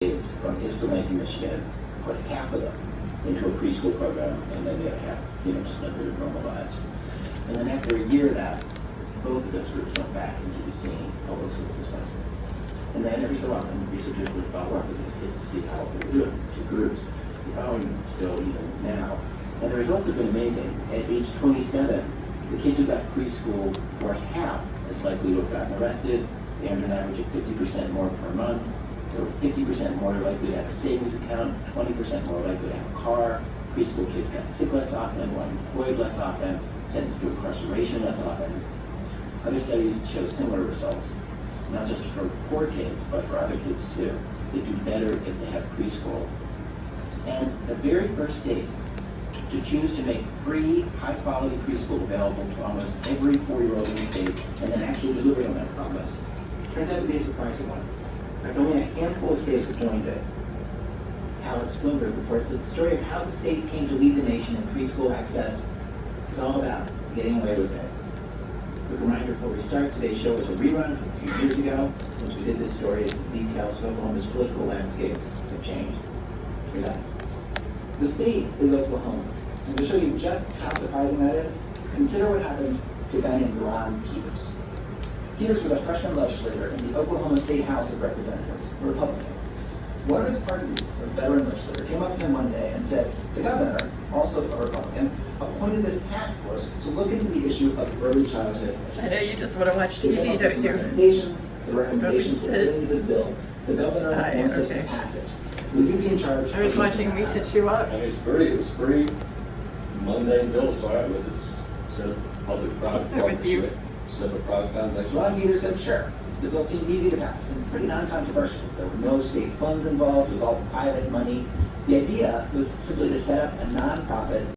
kids from Ypsilanti, Michigan, put half of them into a preschool program, and then the other half, just lived their normal lives. And then after a year of that, both of those groups went back into the same public school system. And then every so often, researchers would follow up with these kids to see how they were doing, the two groups. They're following them still even now. And the results have been amazing. At age 27, the kids who got preschool were half as likely to have gotten arrested. They earned an average of 50% more per month. They were 50% more likely to have a savings account, 20% more likely to have a car. Preschool kids got sick less often, were unemployed less often, sentenced to incarceration less often. Other studies show similar results, not just for poor kids, but for other kids too. They do better if they have preschool. And the very first state to choose to make free, high-quality preschool available to almost every 4-year-old in the state, and then actually deliver on that promise, turns out to be a surprising one. In fact, only a handful of states have joined it. Alex Bloomberg reports that the story of how the state came to lead the nation in preschool access is all about getting away with it. Quick reminder before we start, today's show is a rerun from a few years ago. Since we did this story, as the details of Oklahoma's political landscape have changed. Here's Alex. The state is Oklahoma. And to show you just how surprising that is, consider what happened to a guy named Ron Peters. Peters was a freshman legislator in the Oklahoma State House of Representatives, a Republican. One of his party leaders, a veteran legislator, came up to him one day and said, the governor, also a Republican, appointed this task force to look into the issue of early childhood education. I know you just want to watch They TV, came up with don't some you? recommendations were put into this bill. The governor wants us to pass it. Will you be in charge? I was watching Misha chew up. And it was pretty mundane bill to start with. It's said public-private So with you. partnership, said a private foundation. Ron Peters said, sure. The bill seemed easy to pass and pretty non-controversial. There were no state funds involved. It was all private money. The idea was simply to set up a nonprofit